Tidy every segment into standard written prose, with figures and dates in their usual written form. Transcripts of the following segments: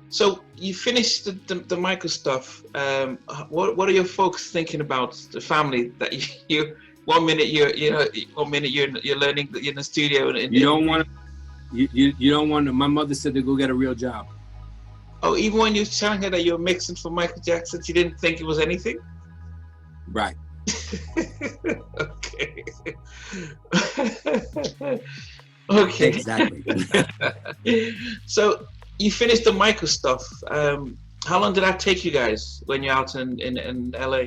So you finished the Michael stuff. What are your folks thinking about the family that you 1 minute you're learning in the studio and you don't want you don't want to. My mother said to go get a real job. Oh, even when you were telling her that you were mixing for Michael Jackson, she didn't think it was anything? Right. Okay. Okay. Exactly. So you finished the Michael stuff. How long did that take you guys when you're out in LA?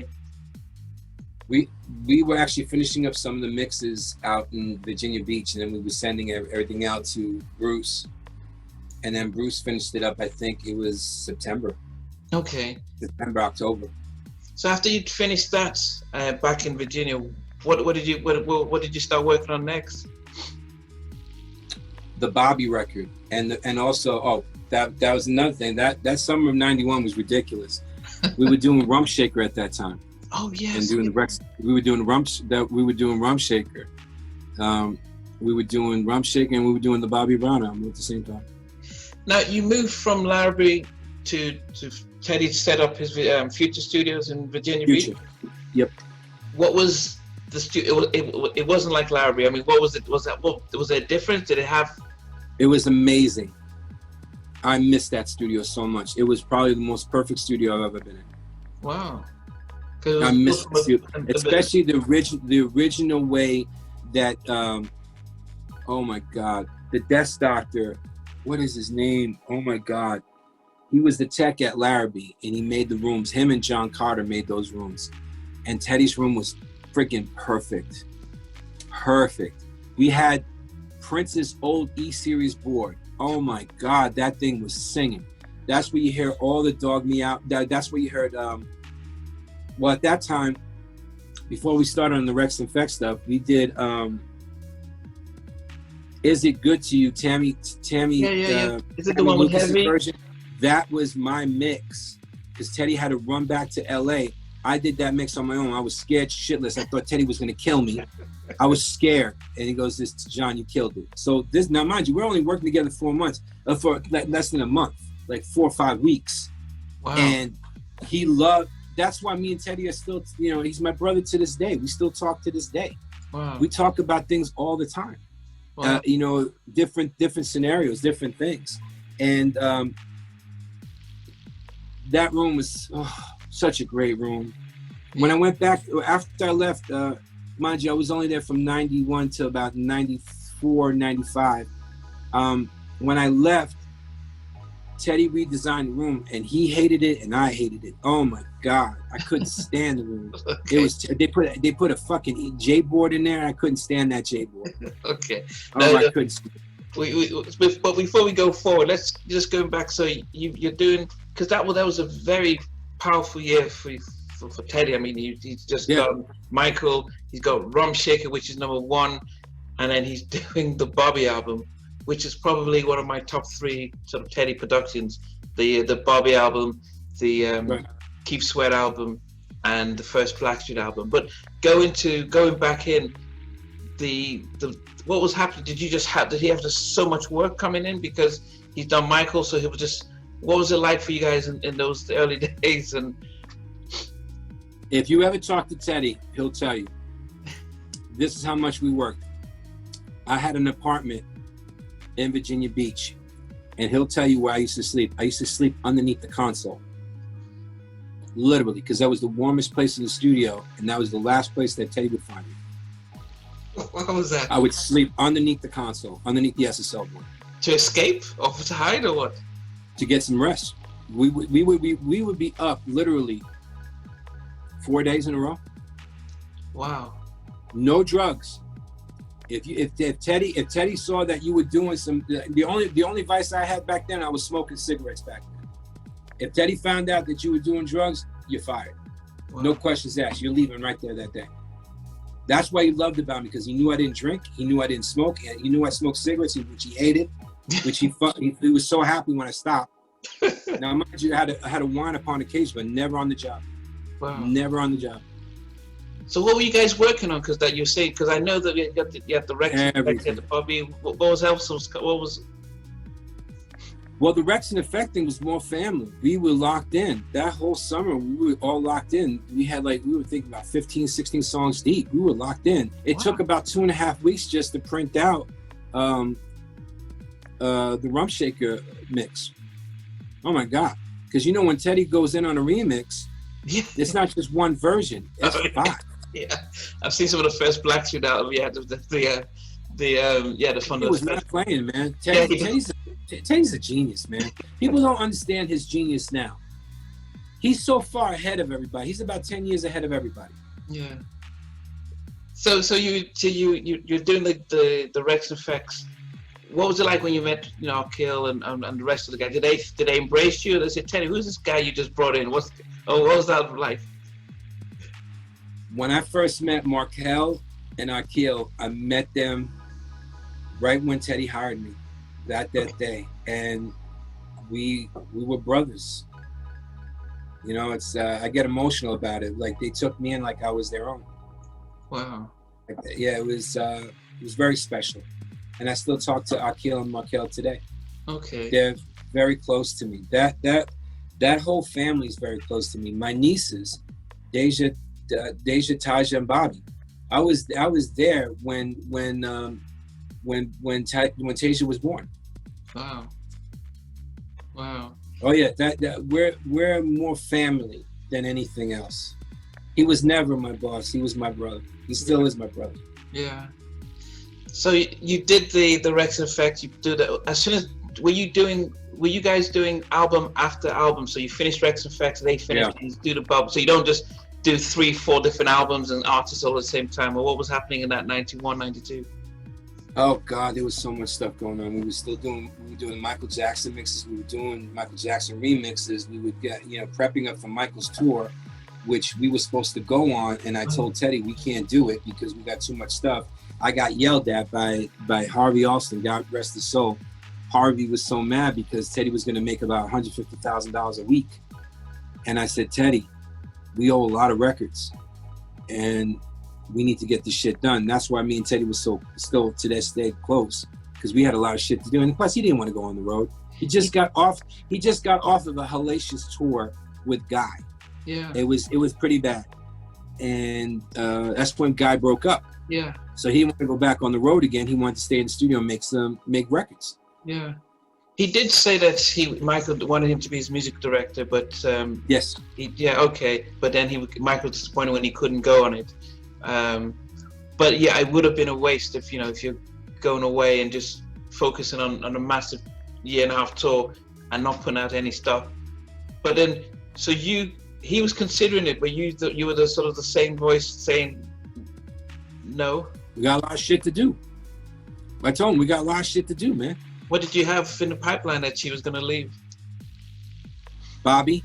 We were actually finishing up some of the mixes out in Virginia Beach, and then we were sending everything out to Bruce. And then Bruce finished it up, I think it was September. Okay. September, October. So after you'd finished that back in Virginia, what did you start working on next? The Bobby record, and also that was another thing. That summer of '91 was ridiculous. We were doing Rump Shaker at that time. Oh yes. And doing the Rex, we were doing Rump Shaker. We were doing Rump Shaker, and we were doing the Bobby Brown album at the same time. Now you moved from Larrabee to Teddy to set up his Future Studios in Virginia Beach. Yep. What was the studio? It wasn't like Larrabee. I mean, what was it? Was there a difference? Did it have? It was amazing. I missed that studio so much. It was probably the most perfect studio I've ever been in. Wow. I missed the studio, especially the original way that. Oh my God, the Death Doctor. What is his name? Oh my God. He was the tech at Larrabee, and he made the rooms. Him and John Carter made those rooms. And Teddy's room was freaking perfect. Perfect. We had Prince's old E-Series board. Oh my God, that thing was singing. That's where you hear all the Dog Me Out. That's where you heard, well, at that time, before we started on the Wreckx-N-Effect stuff, we did Is It Good to You, Tammy. Yeah. Is it the one with Heavy? Version. That was my mix, because Teddy had to run back to LA. I did that mix on my own. I was scared shitless. I thought Teddy was gonna kill me. I was scared. And he goes, "This, John, you killed it." So this, now mind you, we're only working together 4 months, for less than a month, like 4 or 5 weeks. Wow. And he loved, that's why me and Teddy are still, he's my brother to this day. We still talk to this day. Wow. We talk about things all the time. Wow. Different scenarios, different things. And that room was such a great room. When I went back, after I left, mind you, I was only there from 91 to about 94, 95. When I left, Teddy redesigned the room, and he hated it, and I hated it. Oh my God, I couldn't stand the room. Okay. It was they put a fucking J board in there, and I couldn't stand that J board. Okay. I couldn't. But before we go forward, let's just go back. So you're doing, because that was a very powerful year for Teddy. I mean, he's just done Michael. He's got Rump Shaker, which is #1, and then he's doing the Bobby album, which is probably one of my top 3 sort of Teddy productions. The Bobby album, the Keep Sweat album, and the first Blackstreet album. But going back in, the what was happening? Did he have just so much work coming in because he's done Michael? So he was just, what was it like for you guys in those early days? And if you ever talk to Teddy, he'll tell you, this is how much we worked. I had an apartment in Virginia Beach, and he'll tell you where I used to sleep. I used to sleep underneath the console, literally, because that was the warmest place in the studio, and that was the last place that Teddy would find me. What was that? I would sleep underneath the console, underneath the SSL board. To escape, or to hide, or what? To get some rest. We would be up literally 4 days in a row. Wow. No drugs. If Teddy saw that you were doing some, the only vice I had back then, I was smoking cigarettes back then. If Teddy found out that you were doing drugs, you're fired. Wow. No questions asked. You're leaving right there that day. That's why he loved about me, because he knew I didn't drink, he knew I didn't smoke, and he knew I smoked cigarettes, which he hated, which he was so happy when I stopped. Now, mind you, I had a wine upon occasion, but never on the job. Wow. Never on the job. So what were you guys working on? Because that you say, because I know that you had the Wreckx-N-Effect, you had the Bobby. What was else? What was? Well, the Wreckx-N-Effect thing was more family. We were locked in. That whole summer, we were all locked in. We were thinking about 15, 16 songs deep. We were locked in. It took about 2.5 weeks just to print out the Rump Shaker mix. Oh my God. Because you know, when Teddy goes in on a remix, it's not just one version. It's 5. Yeah. I've seen some of the first Blackstreet album. Yeah, the fun. He was not playing, man. Teddy's a genius, man. People don't understand his genius now. He's so far ahead of everybody. He's about 10 years ahead of everybody. Yeah. So you're doing the Wreckx-N-Effect. What was it like when you met, Kill and the rest of the guys? Did they embrace you? They said, Teddy, who's this guy you just brought in? What was that like? When I first met Markel and Akil, I met them right when Teddy hired me. That day, and we were brothers. It's I get emotional about it. Like, they took me in like I was their own. Wow. Yeah, it was very special, and I still talk to Akil and Markel today. Okay. They're very close to me. That whole family is very close to me. My nieces, Deja, Taja, and Bobby. I was there when Tasia was born. Wow. Oh yeah, that we're more family than anything else. He was never my boss. He was my brother. He still is my brother. Yeah. So you did the Wreckx-N-Effect. You did it as soon as were you guys doing album after album? So you finished Wreckx-N-Effect, they finished, and you do the bubble. So you don't just do 3-4 different albums and artists all at the same time. Or what was happening in that 91, 92? Oh God, there was so much stuff going on. We were doing Michael Jackson mixes. We were doing Michael Jackson remixes. We would get, prepping up for Michael's tour, which we were supposed to go on. And I told Teddy, we can't do it because we got too much stuff. I got yelled at by Harvey Alston, God rest his soul. Harvey was so mad because Teddy was going to make about $150,000 a week. And I said, Teddy, we owe a lot of records. And we need to get this shit done. That's why me and Teddy was still to this day close, because we had a lot of shit to do. And plus, he didn't want to go on the road. He just got off of a hellacious tour with Guy. Yeah. It was pretty bad. And that's when Guy broke up. Yeah. So he didn't want to go back on the road again. He wanted to stay in the studio and make records. Yeah. He did say that Michael wanted him to be his music director, but yes. But then Michael was disappointed when he couldn't go on it. But yeah, it would have been a waste if you're going away and just focusing on a massive 1.5-year tour and not putting out any stuff. But then, so he was considering it, but you were the sort of the same voice saying no. We got a lot of shit to do. I told him we got a lot of shit to do, man. What did you have in the pipeline that she was gonna leave? Bobby.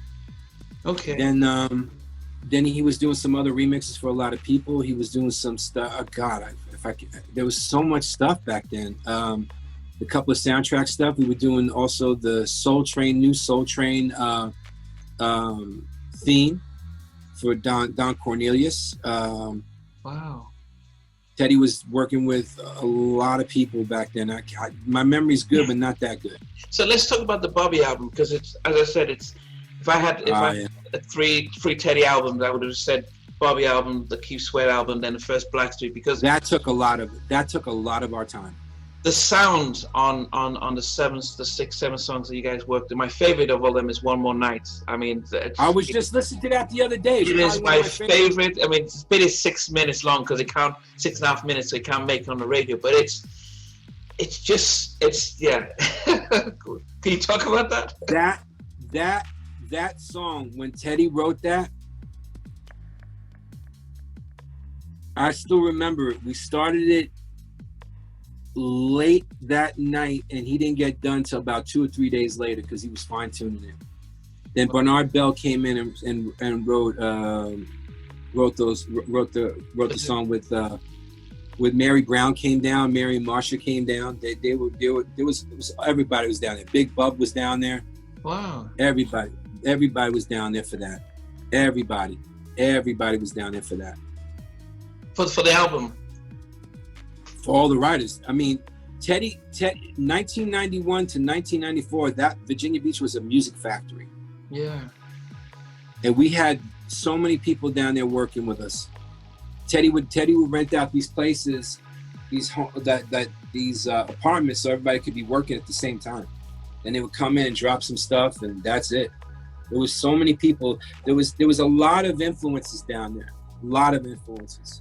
Okay. Then he was doing some other remixes for a lot of people. He was doing some stuff. Oh God, there was so much stuff back then. A couple of soundtrack stuff. We were doing also the new Soul Train theme for Don Cornelius. Wow. Teddy was working with a lot of people back then. My memory's good, but not that good. So let's talk about the Bobby album, because it's, as I said, it's if I had three Teddy albums, I would have said Bobby album, the Keith Sweat album, then the first Blackstreet, because that took a lot of our time. The sound on the 6, 7 songs that you guys worked on, my favorite of all them is One More Night. I mean, I was just listening to that the other day. It is my favorite. I mean, it's been 6 minutes long because it can't 6.5 minutes, so it can't make it on the radio. But it's yeah. Can you talk about that? That song, when Teddy wrote that, I still remember it. We started it late that night, and he didn't get done till about 2 or 3 days later because he was fine tuning it. Then Bernard Bell came in and wrote the song with Mary Brown came down, Mary and Marsha came down. There was everybody was down there. Big Bub was down there. Wow. Everybody was down there for that. Everybody was down there for that. For the album. For all the writers. I mean, Teddy, 1991 to 1994, that Virginia Beach was a music factory. Yeah. And we had so many people down there working with us. Teddy would rent out these places, these apartments, so everybody could be working at the same time. And they would come in and drop some stuff, and that's it. There was so many people. There was a lot of influences down there. A lot of influences.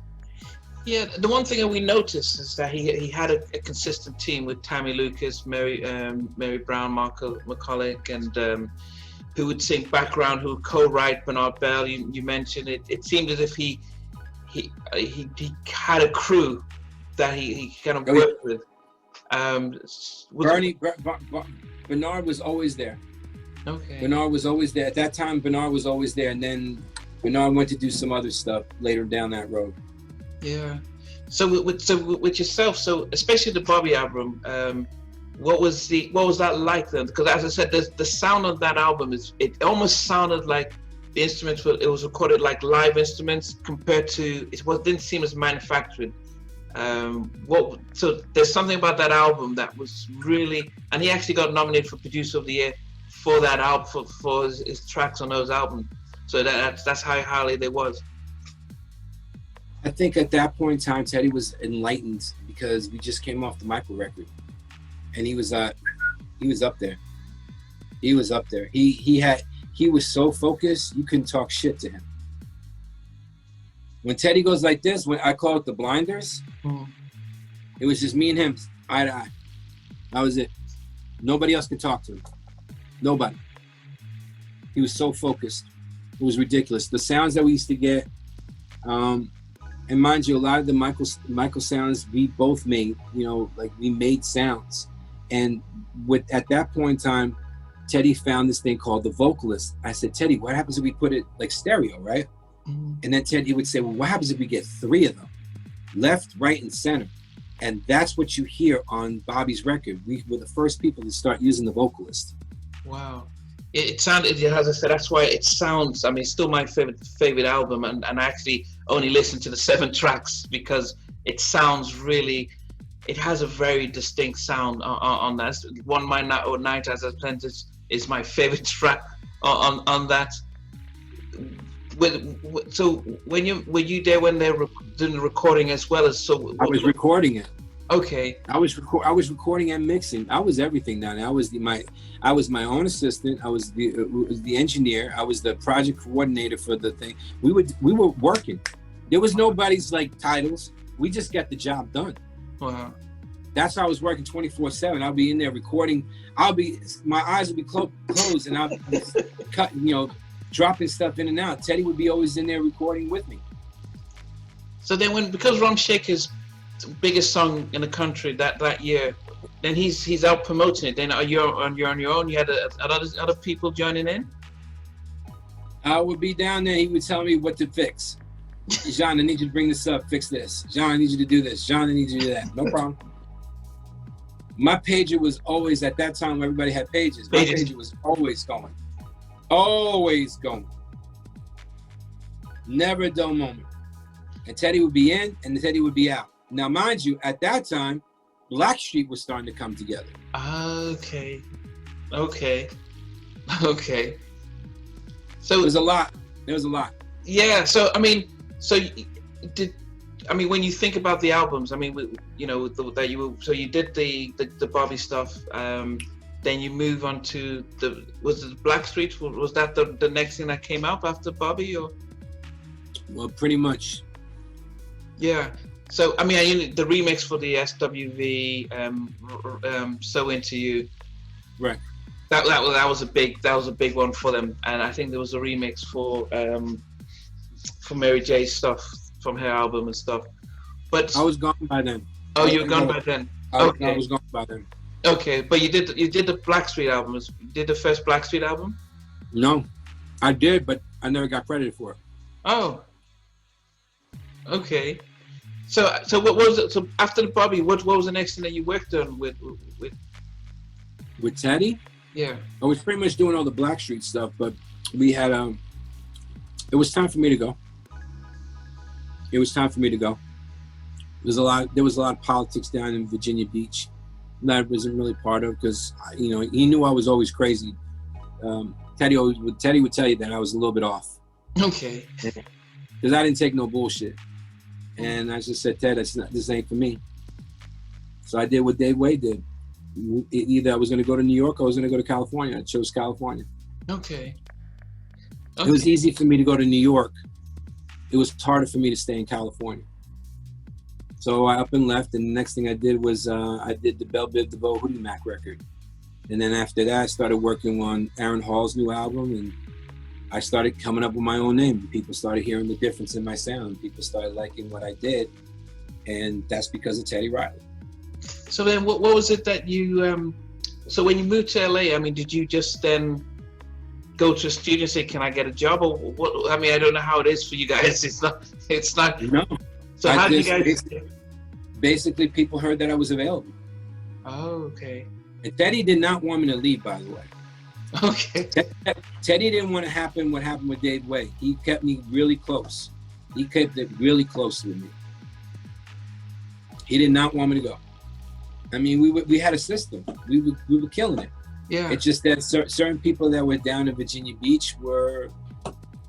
Yeah, the one thing that we noticed is that he had a consistent team with Tammy Lucas, Mary Brown, McCulloch, and who would sing background, who would co-write Bernard Bell. You mentioned it. It seemed as if he had a crew that he kind of worked with. Bernard was always there. Okay. Bernard was always there. At that time, Bernard was always there, and then Bernard went to do some other stuff later down that road. Yeah. So with yourself, so especially the Bobby album, what was that like then? Because as I said, the sound of that album it almost sounded like the instruments it was recorded like live instruments compared to didn't seem as manufactured. So there's something about that album that was really, and he actually got nominated for Producer of the Year for that album for his tracks on those albums. So that's how highly they was. I think at that point in time, Teddy was enlightened because we just came off the Michael record, and he was up there. He was up there. He was so focused, you couldn't talk shit to him. When Teddy goes like this, when I call it the blinders, it was just me and him, eye to eye. That was it. Nobody else could talk to him. Nobody. He was so focused. It was ridiculous. The sounds that we used to get, and mind you, a lot of the Michael sounds we both made, like we made sounds. And at that point in time, Teddy found this thing called the vocalist. I said, Teddy, what happens if we put it like stereo, right? Mm-hmm. And then Teddy would say, well, what happens if we get 3 of them? Left, right, and center. And that's what you hear on Bobby's record. We were the first people to start using the vocalist. Wow. It sounded, as I said, that's why it sounds, it's still my favorite album, and I actually only listened to the 7 tracks because it sounds really, it has a very distinct sound on that. One Night as a Apprentice is my favorite track on that. So were you there when they were doing the recording as well as? So I was recording it. Okay. I was recording and mixing. I was everything down there. I was my own assistant. I was the engineer. I was the project coordinator for the thing. We were working. There was nobody's like titles. We just got the job done. Wow. That's how I was working 24/7. I'll be in there recording. My eyes would be closed, and I'll be cutting, dropping stuff in and out. Teddy would be always in there recording with me. So then because Rum Shaker's biggest song in the country that year, then he's out promoting it. Then you're on your own. You had other people joining in. I would be down there. He would tell me what to fix. John, I need you to bring this up. Fix this. John, I need you to do this. John, I need you to do that. No problem. My pager was always, at that time when everybody had pages. My pager was always going. Always going. Never a dull moment. And Teddy would be in and Teddy would be out. Now, mind you, at that time, Blackstreet was starting to come together. Okay. So there was a lot. Yeah. So when you think about the albums, you did the Bobby stuff. Then you move on to was it Blackstreet? Was that the next thing that came out after Bobby, or? Well, pretty much. Yeah. So the remix for the SWV, "So Into You," right? That was a big one for them, and I think there was a remix for Mary J's stuff from her album and stuff. But I was gone by then. Oh, you were gone by then. Okay. I was gone by then. Okay, but you did the Blackstreet album. You did the first Blackstreet album? No, I did, but I never got credited for it. Oh. Okay. So what was it? So after the Bobby, what was the next thing that you worked on with Teddy? Yeah. I was pretty much doing all the Blackstreet stuff, but we had it was time for me to go. There was a lot of politics down in Virginia Beach, that I wasn't really part of, because you know, he knew I was always crazy. Teddy would tell you that I was a little bit off. Okay. Because I didn't take no bullshit, and I just said, Ted, this ain't for me. So I did what Dave Way did. Either I was going to go to New York or I was going to go to California. I chose California. Okay. It was easy for me to go to New York. It was harder for me to stay in California. So I up and left, and the next thing I did was I did the Belle Biv DeVoe Hoodie Mac record. And then after that, I started working on Aaron Hall's new album, and I started coming up with my own name. People started hearing the difference in my sound. People started liking what I did, and that's because of Teddy Riley. So then what was it that you, so when you moved to LA, I mean, did you just then go to a studio and say, can I get a job? Or what? I mean, I don't know how it is for you guys. It's not. No. So how did you guys? Basically, people heard that I was available. Oh, okay. And Teddy did not want me to leave, by the way. Okay. Teddy didn't want to happen what happened with Dave Way. He kept me really close. He kept it really close with me. He did not want me to go. I mean, we had a system. We were killing it. Yeah. It's just that certain people that were down in Virginia Beach were,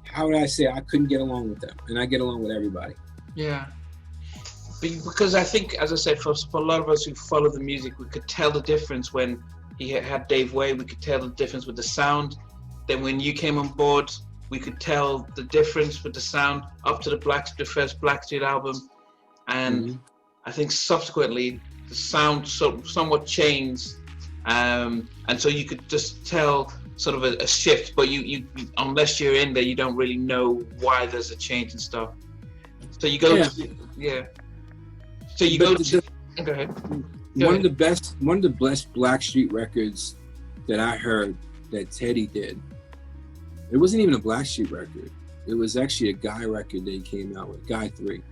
how would I say, I couldn't get along with them, and I get along with everybody. Yeah. Because I think, as I said, for a lot of us who follow the music, we could tell the difference when he had Dave Way. We could tell the difference with the sound. Then when you came on board, we could tell the difference with the sound up to the first Blackstreet album. And I think subsequently the sound somewhat changed. And so you could just tell sort of a shift, but you unless you're in there, you don't really know why there's a change and stuff. So you go So you go ahead. One of the best Blackstreet records that I heard that Teddy did, it wasn't even a Blackstreet record. It was actually a Guy record that he came out with, Guy 3.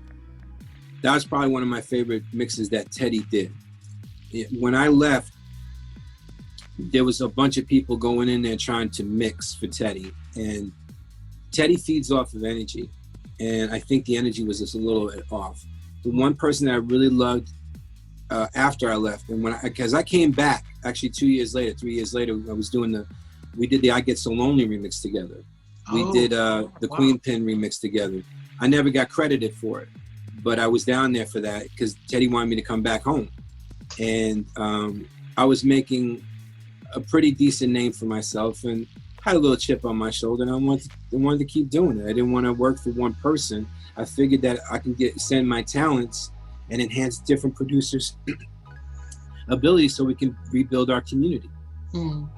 That was probably one of my favorite mixes that Teddy did. When I left, there was a bunch of people going in there trying to mix for Teddy, and Teddy feeds off of energy, and I think the energy was just a little bit off. The one person that I really loved after I left, and because I came back actually 3 years later, we did the I Get So Lonely remix together. We did the Queen Pin remix together. I never got credited for it, but I was down there for that because Teddy wanted me to come back home. And I was making a pretty decent name for myself and had a little chip on my shoulder, and I wanted to keep doing it. I didn't want to work for one person. I figured that I can send my talents and enhance different producers' abilities so we can rebuild our community. Mm.